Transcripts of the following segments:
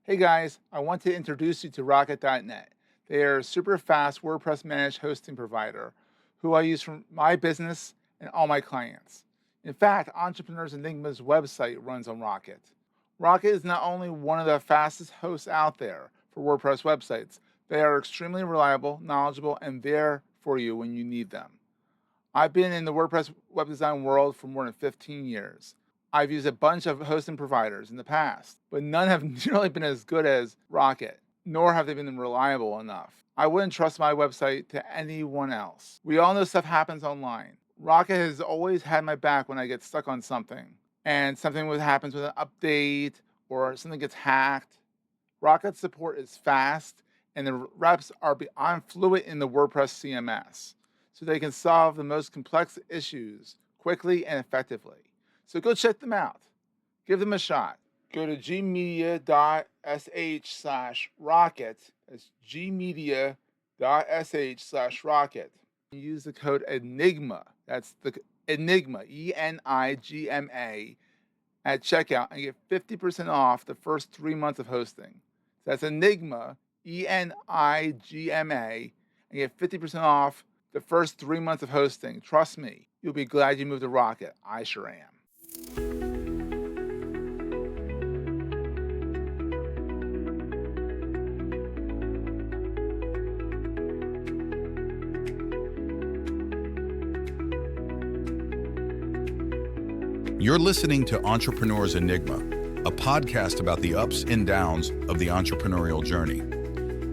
Hey guys, I want to introduce you to Rocket.net. They are a super fast WordPress managed hosting provider who I use for my business and all my clients. In fact, Entrepreneurs Enigma's website runs on Rocket. Rocket is not only one of the fastest hosts out there for WordPress websites, they are extremely reliable, knowledgeable, and there for you when you need them. I've been in the WordPress web design world for more than 15 years. I've used a bunch of hosting providers in the past, but none have nearly been as good as Rocket, nor have they been reliable enough. I wouldn't trust my website to anyone else. We all know stuff happens online. Rocket has always had my back when I get stuck on something, and something happens with an update or something gets hacked. Rocket support is fast, and the reps are beyond fluent in the WordPress CMS, so they can solve the most complex issues quickly and effectively. So go check them out. Give them a shot. Go to gmedia.sh/rocket. That's gmedia.sh/rocket. Use the code Enigma. That's the Enigma, Enigma, at checkout and get 50% off the first 3 months of hosting. So that's Enigma, Enigma, and get 50% off the first 3 months of hosting. Trust me, you'll be glad you moved to Rocket. I sure am. You're listening to Entrepreneur's Enigma, a podcast about the ups and downs of the entrepreneurial journey.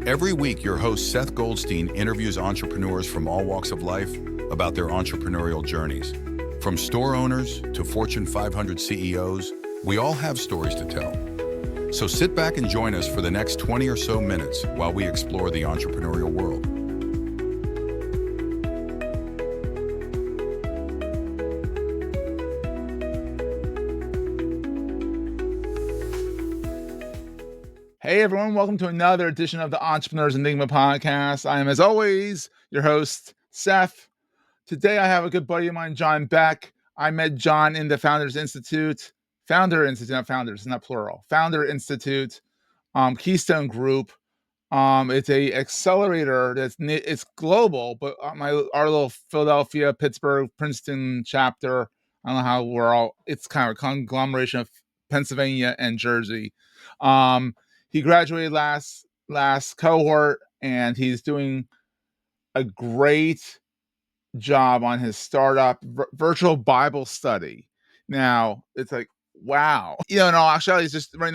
Every week, your host Seth Goldstein interviews entrepreneurs from all walks of life about their entrepreneurial journeys. From store owners to Fortune 500 CEOs, we all have stories to tell. So sit back and join us for the next 20 or so minutes while we explore the entrepreneurial world. Hey everyone, welcome to another edition of the Entrepreneurs Enigma podcast. I am, as always, your host, Seth. Today I have a good buddy of mine, John Beck. I met John in the Founder Institute, not founders, not plural, Founder Institute, Keystone Group. It's a accelerator it's global, but our little Philadelphia, Pittsburgh, Princeton chapter. I don't know how it's kind of a conglomeration of Pennsylvania and Jersey. He graduated last cohort, and he's doing a great job on his startup virtual Bible study. Now it's like, wow, no, actually he's just doing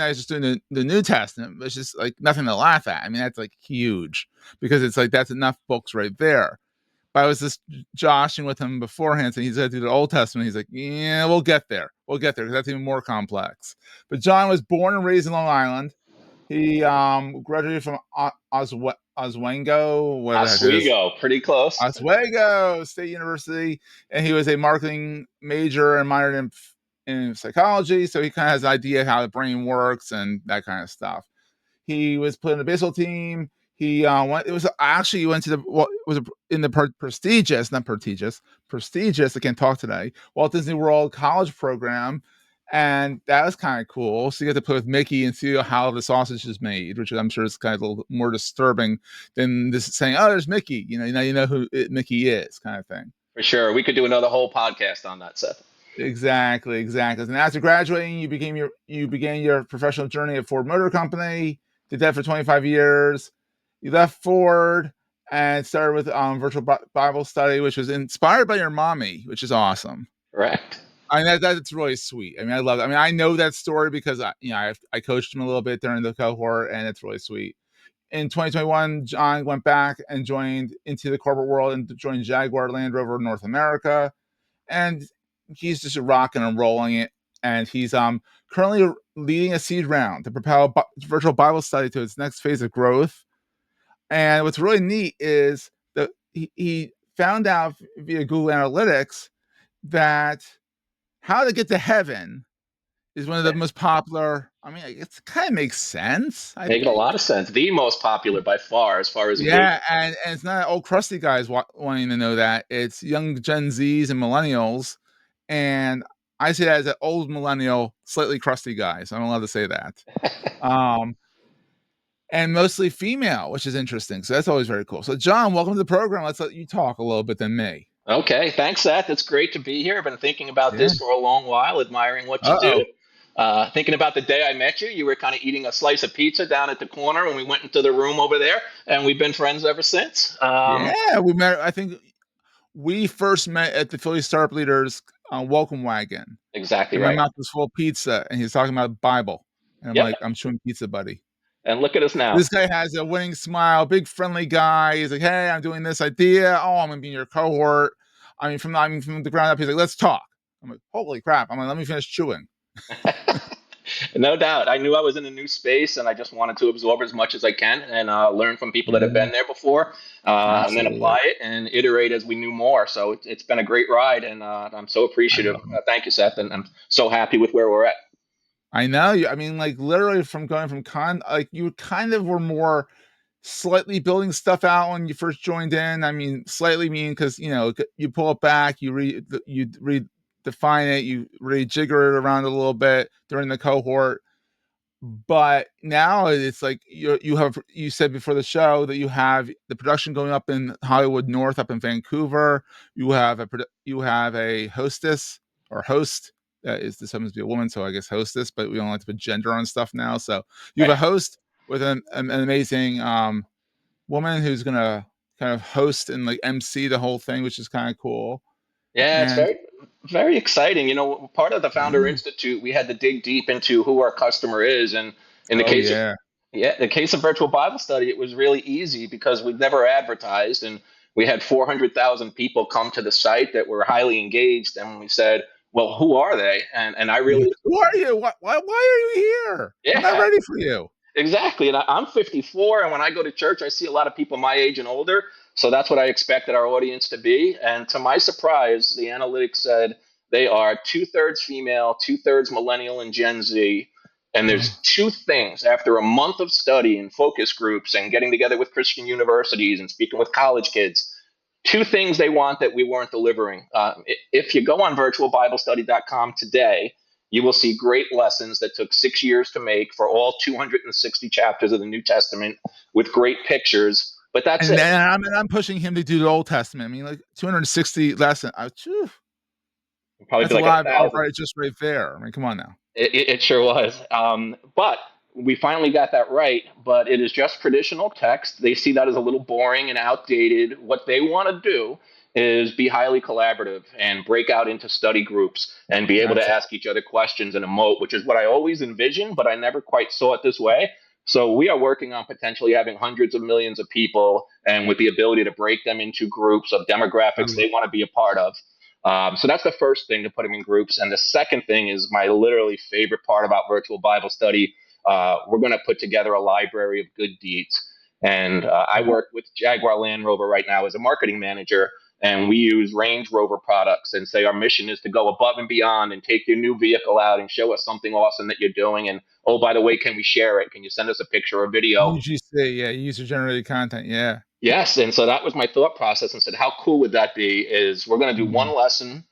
the New Testament. It's just like nothing to laugh at. I mean, that's like huge, because it's like, that's enough books right there. But I was just joshing with him beforehand, saying he's going to do the Old Testament. He's like, yeah, we'll get there, because that's even more complex. But John was born and raised in Long Island. He graduated from Oswego, whatever the heck it is. Oswego, pretty close. Oswego State University, and he was a marketing major and minored in psychology, so he kind of has an idea of how the brain works and that kind of stuff. He was put in the baseball team. He went to the prestigious. I can't talk today. Walt Disney World college program, and that was kind of cool. So you get to play with Mickey and see how the sausage is made, which I'm sure is kind of a little more disturbing than this saying, "Oh, there's Mickey." Now you know who Mickey is, kind of thing. For sure. We could do another whole podcast on that, Seth. Exactly. And after graduating, you began your professional journey at Ford Motor Company. Did that for 25 years. You left Ford and started with virtual Bible study, which was inspired by your mommy, which is awesome. Correct. I mean, that's really sweet. I mean, I love it. I mean, I know that story because I coached him a little bit during the cohort, and it's really sweet. In 2021, John went back and joined into the corporate world and joined Jaguar Land Rover North America, and he's just rocking and rolling it. And he's currently leading a seed round to propel virtual Bible study to its next phase of growth. And what's really neat is that he found out via Google Analytics that how to get to heaven is one of the most popular. I mean, it kind of makes sense. Making a lot of sense. The most popular by far, as far as yeah, and it's not old crusty guys wanting to know that. It's young Gen Zs and millennials, and I say that as an old millennial, slightly crusty guy, so I'm allowed to say that. and mostly female, which is interesting. So that's always very cool. So John, welcome to the program. Let's let you talk a little bit than me. Okay, thanks, Seth. It's great to be here. I've been thinking about Yeah. this for a long while, admiring what you do. Uh-oh. Thinking about the day I met you. You were kind of eating a slice of pizza down at the corner when we went into the room over there, and we've been friends ever since. Yeah, we met. I think we first met at the Philly Startup Leaders welcome wagon, Exactly and my right. mouth was full of pizza, and he's talking about Bible, and I'm Yep. like, I'm chewing pizza, buddy. And look at us now. This guy has a winning smile, big friendly guy. He's like, hey, I'm doing this idea. Oh, I'm gonna be in your cohort. From the ground up, he's like, let's talk. I'm like, holy crap! I'm like, let me finish chewing. No doubt. I knew I was in a new space and I just wanted to absorb as much as I can and learn from people that have Yeah, been there before and then absolutely. apply it and iterate as we knew more. So it's been a great ride and I'm so I appreciative. know. Thank you, Seth. And I'm so happy with where we're at. I know you. Like literally from going from like you kind of were more slightly building stuff out when you first joined in. Slightly mean because you pull it back, you redefine it, you rejigger it around a little bit during the cohort. But now it's like you said before the show that you have the production going up in Hollywood North, up in Vancouver. You have a hostess or host. Is this happens to be a woman, so I guess hostess, but we don't like to put gender on stuff now. So you have Right. a host with an amazing woman who's gonna kind of host and like MC the whole thing, which is kind of cool. Yeah, it's And very, very exciting. You know, part of the Founder yeah. Institute, we had to dig deep into who our customer is. And in the Oh case of yeah. Yeah, the case of virtual Bible study, it was really easy because we'd never advertised, and we had 400,000 people come to the site that were highly engaged. And we said, "Well, who are they?" And I Yeah. really, Who are you? Why are you here? I'm not yeah, ready for you. exactly. And I'm 54, and when I go to church, I see a lot of people my age and older. So that's what I expected our audience to be. And to my surprise, the analytics said they are two-thirds female, two-thirds millennial and Gen Z. And there's two things after a month of study and focus groups and getting together with Christian universities and speaking with college kids, two things they want that we weren't delivering. If you go on virtualbiblestudy.com today, you will see great lessons that took 6 years to make for all 260 chapters of the New Testament with great pictures. But that's And it. then I'm pushing him to do the Old Testament. Like 260 lesson. It'll probably That's be a like a lot of thousand. right just right there. Come on now. It sure was. But we finally got that right. But it is just traditional text. They see that as a little boring and outdated. What they want to do is be highly collaborative and break out into study groups and be able to Absolutely. ask each other questions and emote, which is what I always envisioned, but I never quite saw it this way. So we are working on potentially having hundreds of millions of people and with the ability to break them into groups of demographics they want to be a part of. So that's the first thing, to put them in groups. And the second thing is my literally favorite part about virtual Bible study. We're going to put together a library of good deeds. And I work with Jaguar Land Rover right now as a marketing manager. And we use Range Rover products and say our mission is to go above and beyond and take your new vehicle out and show us something awesome that you're doing. And oh, by the way, can we share it? Can you send us a picture or video? UGC, yeah, user generated content, yeah. Yes, and so that was my thought process and said, how cool would that be? Is we're going to do Mhm. one lesson.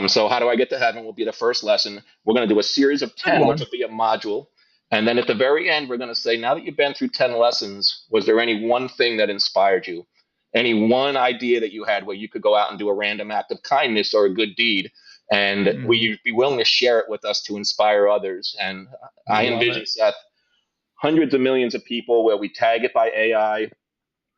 So how do I get to heaven will be the first lesson. We're going to do a series of Good 10, which one. will be a module. And then at the very end, we're going to say, now that you've been through 10 lessons, was there any one thing that inspired you? Any one idea that you had where you could go out and do a random act of kindness or a good deed? And will Mhm. you be willing to share it with us to inspire others? And I I love envision, it. Seth, hundreds of millions of people where we tag it by AI.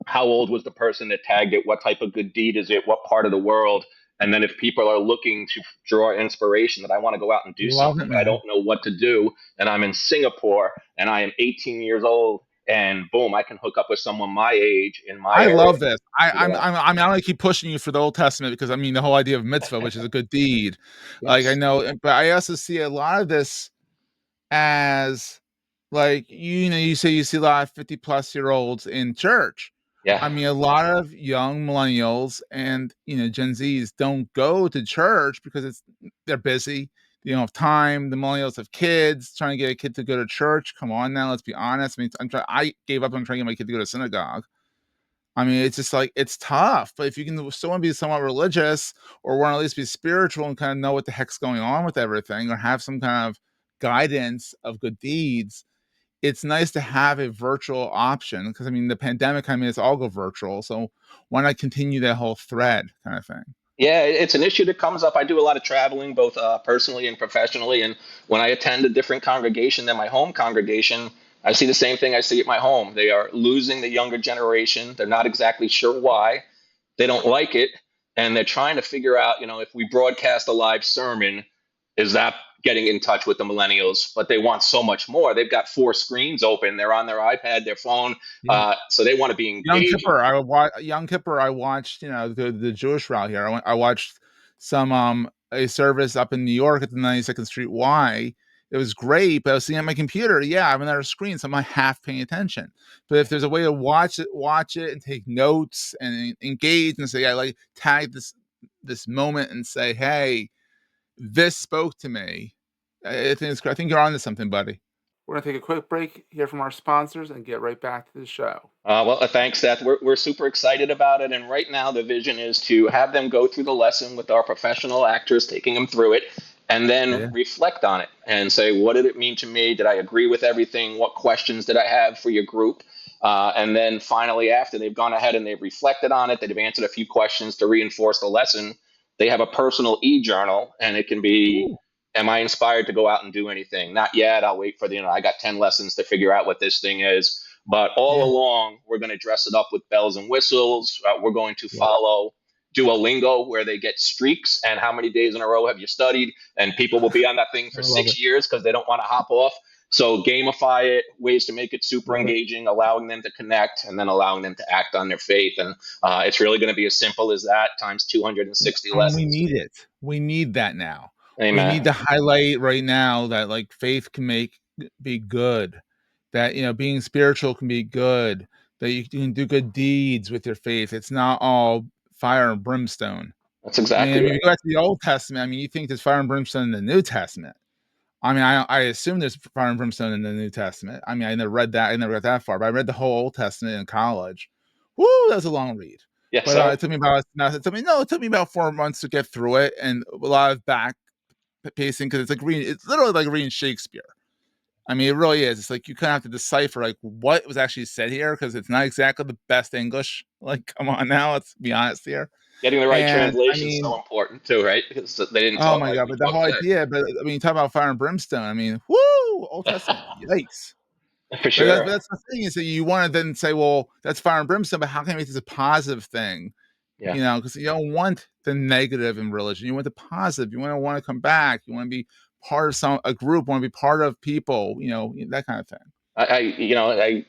How old was the person that tagged it? What type of good deed is it? What part of the world? And then if people are looking to draw inspiration that I want to go out and do Love something, it, but I man. don't know what to do, and I'm in Singapore and I am 18 years old, and boom, I can hook up with someone my age in my I area. love this. Yeah. I'm gonna keep pushing you for the Old Testament because the whole idea of mitzvah, which is a good deed. Like I Yes. know, but I also see a lot of this as like you say you see a lot of 50-plus-year-olds in church. Yeah. A lot of young millennials and Gen Zs don't go to church because they're busy. They don't have time. The millennials have kids. Trying to get a kid to go to church. Come on now, let's be honest. I gave up on trying to get my kid to go to synagogue. It's just like it's tough. But if you can still want to be somewhat religious or want to at least be spiritual and kind of know what the heck's going on with everything or have some kind of guidance of good deeds, it's nice to have a virtual option because I mean the pandemic, I mean, it's all go virtual. So why not continue that whole thread kind of thing? Yeah, it's an issue that comes up. I do a lot of traveling, both personally and professionally. And when I attend a different congregation than my home congregation, I see the same thing I see at my home. They are losing the younger generation. They're not exactly sure why. They don't like it. And they're trying to figure out, if we broadcast a live sermon, is that getting in touch with the millennials? But they want so much more. They've got four screens open. They're on their iPad, their phone. Yeah. So they want to be engaging. Yom Kippur. I watched, the Jewish route here. I watched some a service up in New York at the 92nd Street Y. It was great, but I was sitting at my computer. Yeah, I'm on a screen, so I'm not half paying attention. But if there's a way to watch it and take notes and engage and say, I like tag this moment and say, hey, this spoke to me. I think you're onto something, buddy. We're going to take a quick break, hear from our sponsors, and get right back to the show. Thanks, Seth. We're super excited about it. And right now, the vision is to have them go through the lesson with our professional actors, taking them through it, and then reflect on it and say, what did it mean to me? Did I agree with everything? What questions did I have for your group? And then finally, after they've gone ahead and they've reflected on it, they've answered a few questions to reinforce the lesson, they have a personal e-journal, and it can be, am I inspired to go out and do anything? Not yet. I'll wait for I got 10 lessons to figure out what this thing is. But all along, we're going to dress it up with bells and whistles. We're going to follow Duolingo, where they get streaks and how many days in a row have you studied. And people will be on that thing for 6 years because they don't want to hop off. So gamify it, ways to make it super engaging, allowing them to connect, and then allowing them to act on their faith. And it's really going to be as simple as that times 260 lessons. We need it. We need that now. Amen. We need to highlight right now that like faith can be good, that being spiritual can be good, that you can do good deeds with your faith. It's not all fire and brimstone. That's exactly right. If you go back to the Old Testament, you think there's fire and brimstone in the New Testament. I assume there's fire and brimstone in the New Testament. I never read that. I never got that far, but I read the whole Old Testament in college. Woo, that was a long read. Yeah, but it took me about 4 months to get through it, and a lot of back pacing because it's literally like reading Shakespeare. It really is. It's like you kind of have to decipher like what was actually said here because it's not exactly the best English. Like, come on now, let's be honest here. Getting the right translation is so important too, right? Because they didn't talk. Oh my god! But the whole idea. But you talk about fire and brimstone. Woo! Old Testament, yikes! For sure. But that's the thing is that you want to then say, well, that's fire and brimstone, but how can I make this a positive thing? Yeah. Because you don't want the negative in religion. You want the positive. You want to come back. You want to be part of a group. Want to be part of people. That kind of thing. I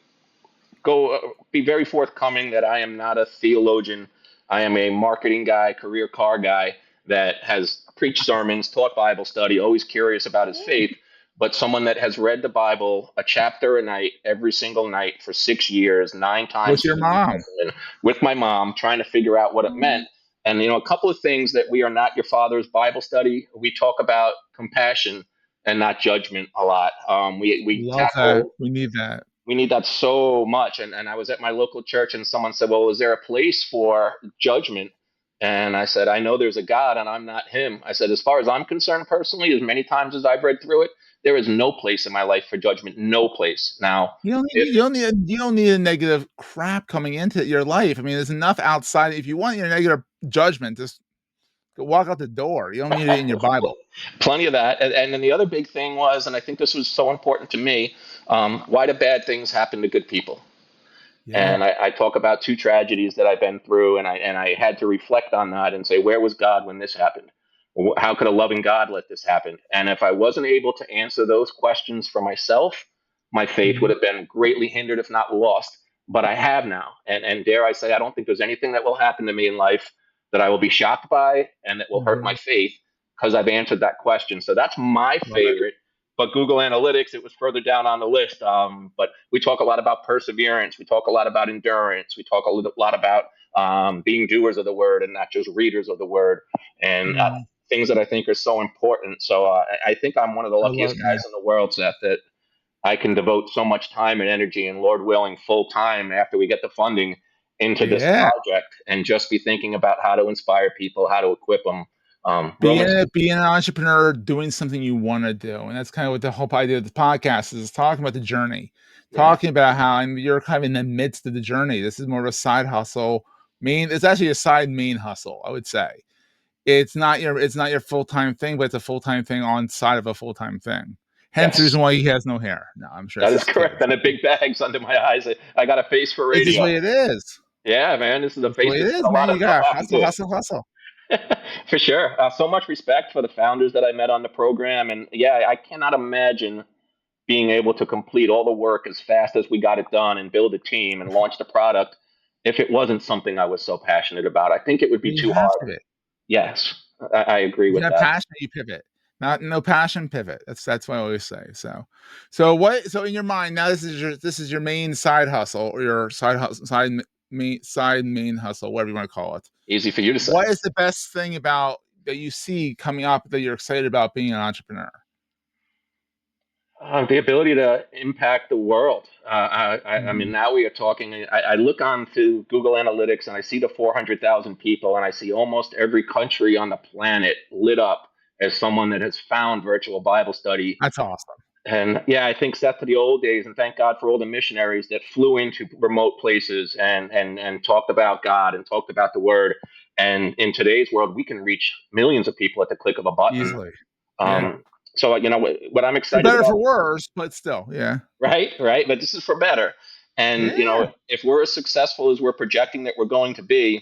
go be very forthcoming that I am not a theologian. I am a marketing guy, career car guy that has preached sermons, taught Bible study, always curious about his faith, but someone that has read the Bible a chapter a night, every single night for 6 years, 9 times. With your mom? With my mom, trying to figure out what it meant. And, a couple of things that we are not your father's Bible study. We talk about compassion and not judgment a lot. We love that. We need that. We need that so much. And I was at my local church and someone said, well, is there a place for judgment? And I said, I know there's a God and I'm not him. I said, as far as I'm concerned personally, as many times as I've read through it, there is no place in my life for judgment. No place. Now, you don't need a negative crap coming into your life. There's enough outside. If you want your negative judgment, just go walk out the door. You don't need it in your Bible. Plenty of that. And then the other big thing was, and I think this was so important to me, why do bad things happen to good people? Yeah. And I talk about 2 tragedies that I've been through, and I had to reflect on that and say, where was God when this happened? How could a loving God let this happen? And if I wasn't able to answer those questions for myself, my faith would have been greatly hindered, if not lost. But I have now. And dare I say, I don't think there's anything that will happen to me in life that I will be shocked by and that will hurt my faith because I've answered that question. So that's my favorite. But Google Analytics, it was further down on the list. But we talk a lot about perseverance. We talk a lot about endurance. We talk a lot about being doers of the word and not just readers of the word. And things that I think are so important. So I think I'm one of the luckiest guys in the world, Seth, that I can devote so much time and energy and, Lord willing, full time after we get the funding into this project and just be thinking about how to inspire people, how to equip them. being an entrepreneur, doing something you want to do, and that's kind of what the whole idea of the podcast is, talking about the journey, talking about how you're kind of in the midst of the journey. This is more of a side hustle. It's actually a side main hustle, I would say. It's not your full-time thing, but it's a full-time thing on side of a full-time thing. Hence the reason why he has no hair. No, I'm sure that is correct. And the big bags under my eyes. I got a face for radio. It's just the way it is. Yeah, man. This is the face. It is, man. You got hustle. For sure. So much respect for the founders that I met on the program. And yeah, I cannot imagine being able to complete all the work as fast as we got it done and build a team and launch the product if it wasn't something I was so passionate about. I think it would be too hard. Yes, I agree with that. Passion, you pivot. No passion, pivot. That's what I always say. So in your mind now, this is your main side hustle, or your side main hustle, whatever you want to call it. Easy for you to say. What is the best thing about that you see coming up that you're excited about being an entrepreneur? The ability to impact the world. I mean, now we are talking. I look onto Google Analytics and I see the 400,000 people, and I see almost every country on the planet lit up as someone that has found virtual Bible study. That's awesome. And yeah, I think that's to the old days, and thank God for all the missionaries that flew into remote places and talked about God and talked about the Word. And in today's world, we can reach millions of people at the click of a button. Easily. So, what I'm excited for better about, for worse, but still, yeah. Right. But this is for better. And, if we're as successful as we're projecting that we're going to be,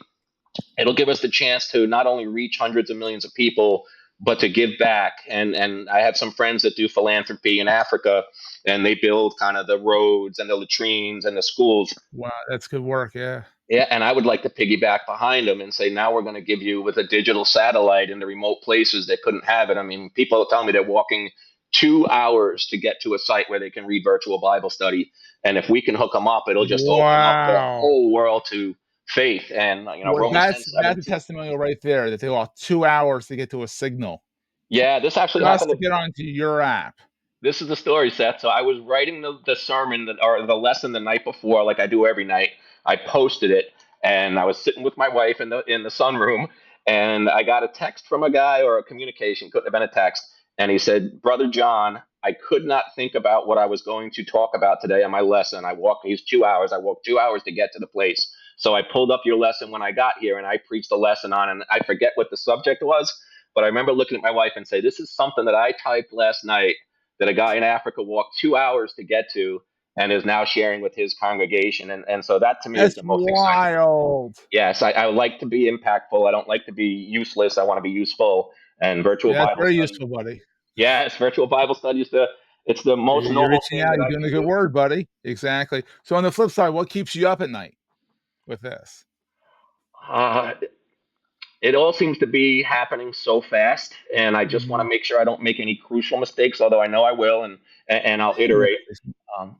it'll give us the chance to not only reach hundreds of millions of people, but to give back. And I have some friends that do philanthropy in Africa, and they build kind of the roads and the latrines and the schools. Wow, that's good work. Yeah. Yeah, and I would like to piggyback behind them and say, now we're going to give you with a digital satellite in the remote places that couldn't have it. I mean, people tell me they're walking 2 hours to get to a site where they can read virtual Bible study. And if we can hook them up, it'll just open up the whole world to faith. And, that's a testimonial right there that they walk 2 hours to get to a signal. Yeah, this actually happened to get onto your app. This is the story, Seth. So I was writing the sermon or the lesson the night before, like I do every night. I posted it, and I was sitting with my wife in the sunroom, and I got a text from a guy, or a communication, couldn't have been a text, and he said, "Brother John, I could not think about what I was going to talk about today on my lesson. He's 2 hours. I walked 2 hours to get to the place. So I pulled up your lesson when I got here, and I preached a lesson on, and I forget what the subject was, but I remember looking at my wife and say, this is something that I typed last night that a guy in Africa walked 2 hours to get to, and is now sharing with his congregation." And so that to me is the most wild. Exciting. Yes, I like to be impactful. I don't like to be useless. I want to be useful. And virtual Bible very study, useful, buddy. Yes, virtual Bible study is it's the most noble thing. You're doing a good word, buddy. Exactly. So on the flip side, what keeps you up at night with this? It all seems to be happening so fast, and I just want to make sure I don't make any crucial mistakes, although I know I will, and I'll iterate.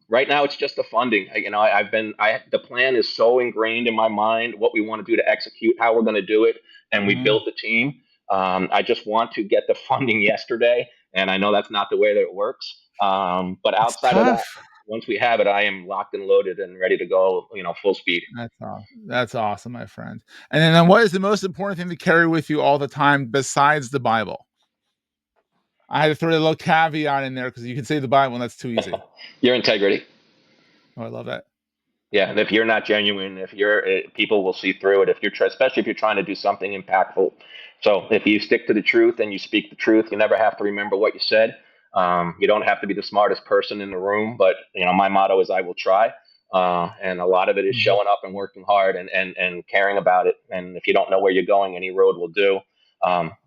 Right now, it's just the funding. The plan is so ingrained in my mind, what we want to do to execute, how we're going to do it, and we built the team. I just want to get the funding yesterday, and I know that's not the way that it works. But outside of that, once we have it, I am locked and loaded and ready to go, full speed. That's awesome, my friend. And then what is the most important thing to carry with you all the time besides the Bible? I had to throw a little caveat in there because you can say the Bible and that's too easy. Your integrity. Oh, I love that. Yeah, and if you're not genuine, people will see through it. Especially if you're trying to do something impactful. So if you stick to the truth and you speak the truth, you never have to remember what you said. You don't have to be the smartest person in the room, but my motto is I will try. And a lot of it is showing up and working hard and caring about it. And if you don't know where you're going, any road will do.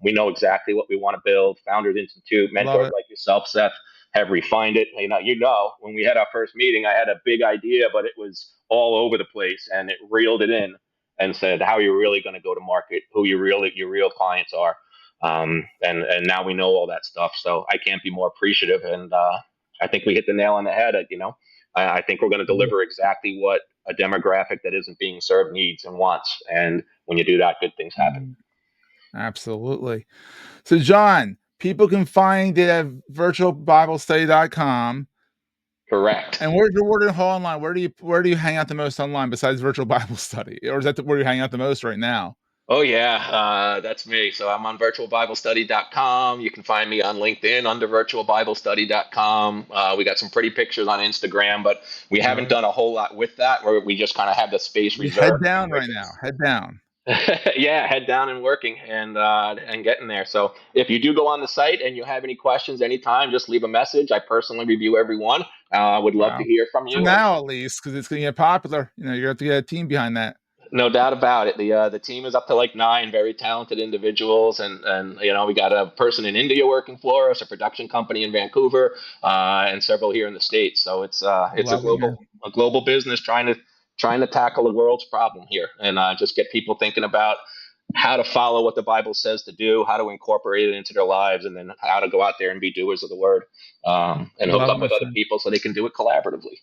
We know exactly what we want to build. Founders Institute, mentors like yourself, Seth, have refined it. When we had our first meeting, I had a big idea, but it was all over the place, and it reeled it in and said, how are you really going to go to market? Who your real clients are. And now we know all that stuff. So I can't be more appreciative. And I think we hit the nail on the head. I think we're going to deliver exactly what a demographic that isn't being served needs and wants. And when you do that, good things happen. Absolutely. So John, people can find it at virtualbiblestudy.com. Correct. And where's your word and hall online? Where do you hang out the most online besides virtual Bible study? Or is that where you hang out the most right now? Oh yeah, that's me. So I'm on virtualbiblestudy.com. You can find me on LinkedIn under virtualbiblestudy.com. We got some pretty pictures on Instagram, but we haven't Right. done a whole lot with that. Where we just kind of have the space You head reserved down for right now. Head down. yeah, head down and working and getting there. So if you do go on the site and you have any questions anytime, just leave a message. I personally review every one. I would love to Wow. hear from For you. And now, at least, because it's going to get popular. You know, you have to get a team behind that. no doubt about it. The team is up to like 9 very talented individuals, and we got a person in India working for us, a production company in Vancouver, and several here in the States. So it's a Love it, man. global business trying to tackle the world's problem here, and just get people thinking about how to follow what the Bible says to do, how to incorporate it into their lives, and then how to go out there and be doers of the word, and hook Love it, up my with other friend. people so they can do it collaboratively.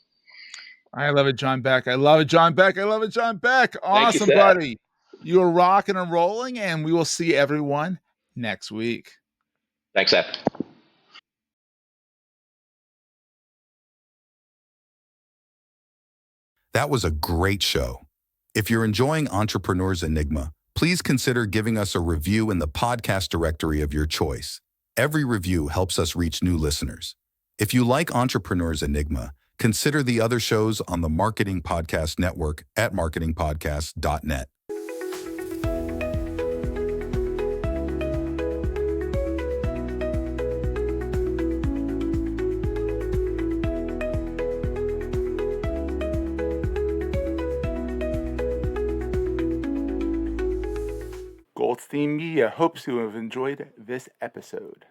I love it, John Beck. I love it, John Beck. I love it, John Beck. Thank you, Awesome, Seth. buddy. You're rocking and rolling, and we will see everyone next week. Thanks, Seth. That was a great show. If you're enjoying Entrepreneur's Enigma, please consider giving us a review in the podcast directory of your choice. Every review helps us reach new listeners. If you like Entrepreneur's Enigma, consider the other shows on the Marketing Podcast Network at marketingpodcast.net. Goldstein Media hopes you have enjoyed this episode.